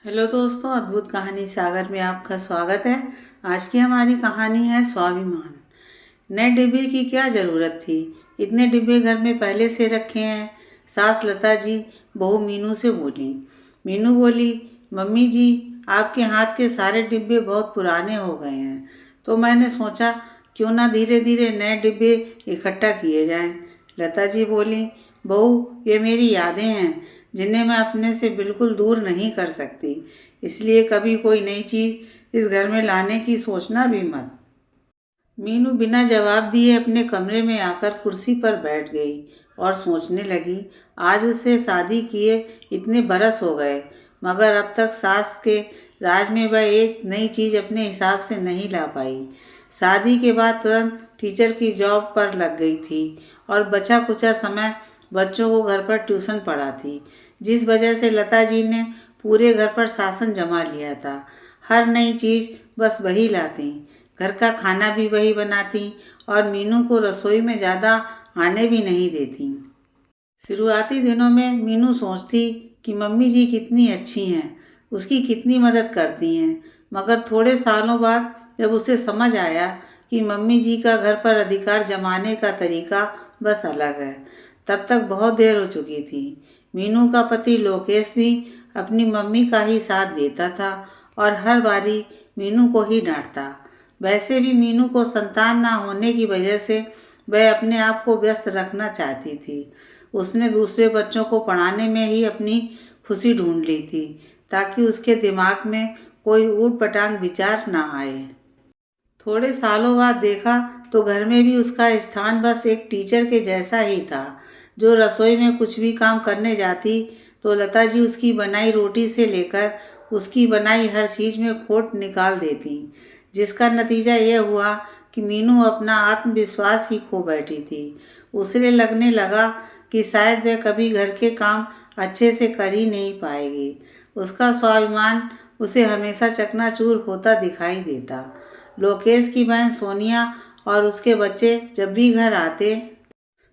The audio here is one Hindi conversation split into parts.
हेलो दोस्तों, अद्भुत कहानी सागर में आपका स्वागत है। आज की हमारी कहानी है स्वाभिमान। नए डिब्बे की क्या ज़रूरत थी? इतने डिब्बे घर में पहले से रखे हैं। सास लता जी बहू मीनू से बोली। मीनू बोली, मम्मी जी, आपके हाथ के सारे डिब्बे बहुत पुराने हो गए हैं, तो मैंने सोचा क्यों ना धीरे धीरे नए डिब्बे इकट्ठा किए जाएं। लता जी बोली, बहू, ये मेरी यादें हैं जिन्हें मैं अपने से बिल्कुल दूर नहीं कर सकती, इसलिए कभी कोई नई चीज़ इस घर में लाने की सोचना भी मत। मीनू बिना जवाब दिए अपने कमरे में आकर कुर्सी पर बैठ गई और सोचने लगी। आज उसे शादी किए इतने बरस हो गए, मगर अब तक सास के राज में वह एक नई चीज़ अपने हिसाब से नहीं ला पाई। शादी के बाद तुरंत टीचर की जॉब पर लग गई थी और बचा कुचा समय बच्चों को घर पर ट्यूशन पढ़ाती, जिस वजह से लता जी ने पूरे घर पर शासन जमा लिया था। हर नई चीज़ बस वही लाती, घर का खाना भी वही बनाती और मीनू को रसोई में ज़्यादा आने भी नहीं देती। शुरुआती दिनों में मीनू सोचती कि मम्मी जी कितनी अच्छी हैं, उसकी कितनी मदद करती हैं, मगर थोड़े सालों बाद जब उसे समझ आया कि मम्मी जी का घर पर अधिकार जमाने का तरीका बस अलग है, तब तक बहुत देर हो चुकी थी। मीनू का पति लोकेश भी अपनी मम्मी का ही साथ देता था और हर बारी मीनू को ही डांटता। वैसे भी मीनू को संतान ना होने की वजह से वह अपने आप को व्यस्त रखना चाहती थी। उसने दूसरे बच्चों को पढ़ाने में ही अपनी खुशी ढूंढ ली थी, ताकि उसके दिमाग में कोई ऊट पटांग विचार ना आए। थोड़े सालों बाद देखा तो घर में भी उसका स्थान बस एक टीचर के जैसा ही था। जो रसोई में कुछ भी काम करने जाती तो लता जी उसकी बनाई रोटी से लेकर उसकी बनाई हर चीज़ में खोट निकाल देती, जिसका नतीजा यह हुआ कि मीनू अपना आत्मविश्वास ही खो बैठी थी। उसे लगने लगा कि शायद वह कभी घर के काम अच्छे से कर ही नहीं पाएगी। उसका स्वाभिमान उसे हमेशा चकनाचूर होता दिखाई देता। लोकेश की बहन सोनिया और उसके बच्चे जब भी घर आते,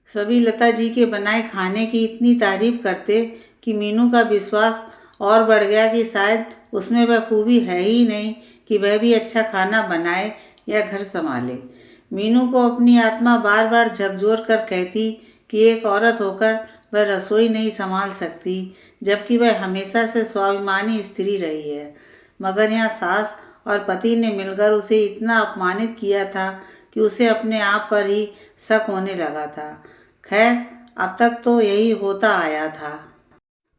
सभी लता जी के बनाए खाने की इतनी तारीफ करते कि मीनू का विश्वास और बढ़ गया कि शायद उसमें वह खूबी है ही नहीं कि वह भी अच्छा खाना बनाए या घर संभाले। मीनू को अपनी आत्मा बार बार झकझोर कर कहती कि एक औरत होकर वह रसोई नहीं संभाल सकती, जबकि वह हमेशा से स्वाभिमानी स्त्री रही है। मगर यहाँ सास और पति ने मिलकर उसे इतना अपमानित किया था कि उसे अपने आप पर ही शक होने लगा था। खैर, अब तक तो यही होता आया था।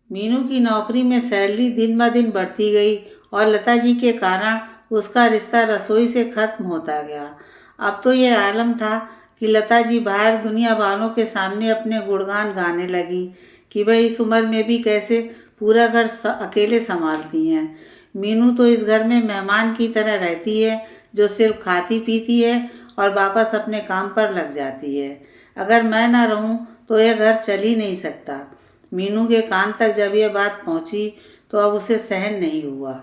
मीनू की नौकरी में सैलरी दिन ब दिन बढ़ती गई और लता जी के कारण उसका रिश्ता रसोई से खत्म होता गया। अब तो ये आलम था कि लता जी बाहर दुनिया वालों के सामने अपने गुणगान गाने लगी कि वह इस उम्र में भी कैसे पूरा घर अकेले संभालती हैं। मीनू तो इस घर में मेहमान की तरह रहती है, जो सिर्फ खाती पीती है और वापस अपने काम पर लग जाती है। अगर मैं ना रहूं तो यह घर चल ही नहीं सकता। मीनू के कान तक जब यह बात पहुंची तो अब उसे सहन नहीं हुआ।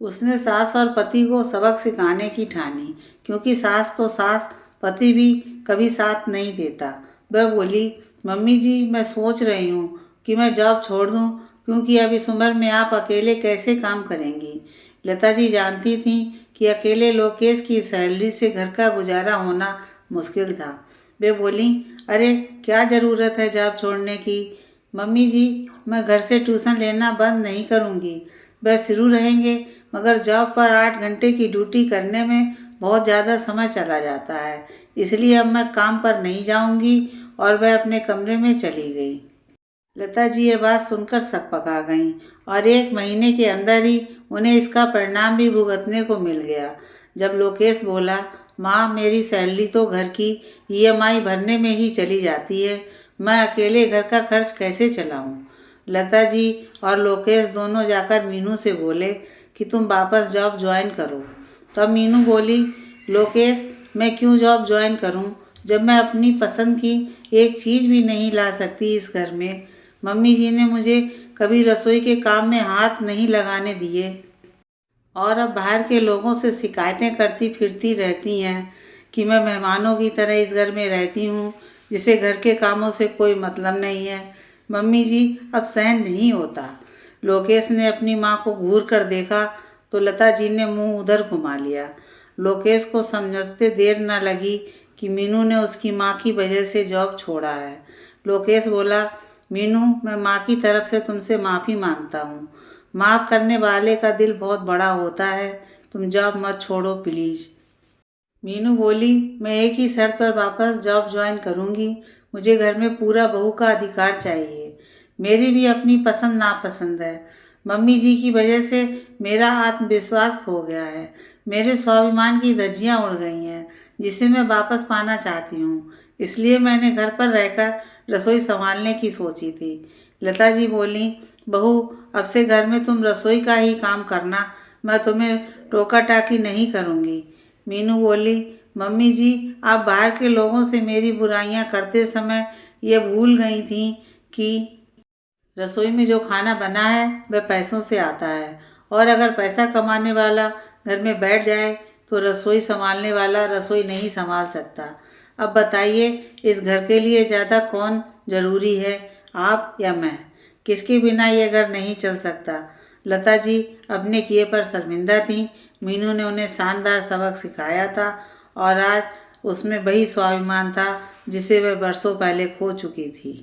उसने सास और पति को सबक सिखाने की ठानी, क्योंकि सास तो सास, पति भी कभी साथ नहीं देता। वह बोली, मम्मी जी, मैं सोच रही हूँ कि मैं जॉब छोड़ दूँ, क्योंकि अब इस उम्र में आप अकेले कैसे काम करेंगी। लता जी जानती थीं कि अकेले लोकेश की सैलरी से घर का गुजारा होना मुश्किल था। वे बोली, अरे क्या ज़रूरत है जॉब छोड़ने की। मम्मी जी, मैं घर से ट्यूशन लेना बंद नहीं करूँगी, वह शुरू रहेंगे, मगर जॉब पर 8 घंटे की ड्यूटी करने में बहुत ज़्यादा समय चला जाता है, इसलिए अब मैं काम पर नहीं जाऊँगी। और वह अपने कमरे में चली गई। लता जी ये बात सुनकर सकपका गईं और 1 महीने के अंदर ही उन्हें इसका परिणाम भी भुगतने को मिल गया। जब लोकेश बोला, माँ, मेरी सैलरी तो घर की ईएमआई भरने में ही चली जाती है, मैं अकेले घर का खर्च कैसे चलाऊँ। लता जी और लोकेश दोनों जाकर मीनू से बोले कि तुम वापस जॉब ज्वाइन करो। तब मीनू बोली, लोकेश, मैं क्यों जॉब ज्वाइन करूं जब मैं अपनी पसंद की एक चीज़ भी नहीं ला सकती इस घर में। मम्मी जी ने मुझे कभी रसोई के काम में हाथ नहीं लगाने दिए और अब बाहर के लोगों से शिकायतें करती फिरती रहती हैं कि मैं मेहमानों की तरह इस घर में रहती हूँ, जिसे घर के कामों से कोई मतलब नहीं है। मम्मी जी, अब सहन नहीं होता। लोकेश ने अपनी माँ को घूर कर देखा तो लता जी ने मुंह उधर घुमा लिया। लोकेश को समझते देर न लगी कि मीनू ने उसकी माँ की वजह से जॉब छोड़ा है। लोकेश बोला, मीनू, मैं माँ की तरफ से तुमसे माफ़ी मांगता हूँ। माफ़ करने वाले का दिल बहुत बड़ा होता है। तुम जॉब मत छोड़ो प्लीज़। मीनू बोली, मैं एक ही शर्त पर वापस जॉब ज्वाइन करूँगी। मुझे घर में पूरा बहू का अधिकार चाहिए। मेरी भी अपनी पसंद नापसंद है। मम्मी जी की वजह से मेरा आत्मविश्वास खो गया है। मेरे स्वाभिमान की धज्जियाँ उड़ गई हैं, जिसे मैं वापस पाना चाहती हूँ। इसलिए मैंने घर पर रहकर रसोई संभालने की सोची थी। लता जी बोली, बहू, अब से घर में तुम रसोई का ही काम करना। मैं तुम्हें टोका टाकी नहीं करूँगी। मीनू बोली, मम्मी जी, आप बाहर के लोगों से मेरी बुराइयां करते समय ये भूल गई थी कि रसोई में जो खाना बना है वह पैसों से आता है, और अगर पैसा कमाने वाला घर में बैठ जाए तो रसोई संभालने वाला रसोई नहीं संभाल सकता। अब बताइए, इस घर के लिए ज़्यादा कौन ज़रूरी है, आप या मैं? किसके बिना ये घर नहीं चल सकता? लता जी अपने किए पर शर्मिंदा थीं। मीनू ने उन्हें शानदार सबक सिखाया था और आज उसमें वही स्वाभिमान था जिसे वह बरसों पहले खो चुकी थी।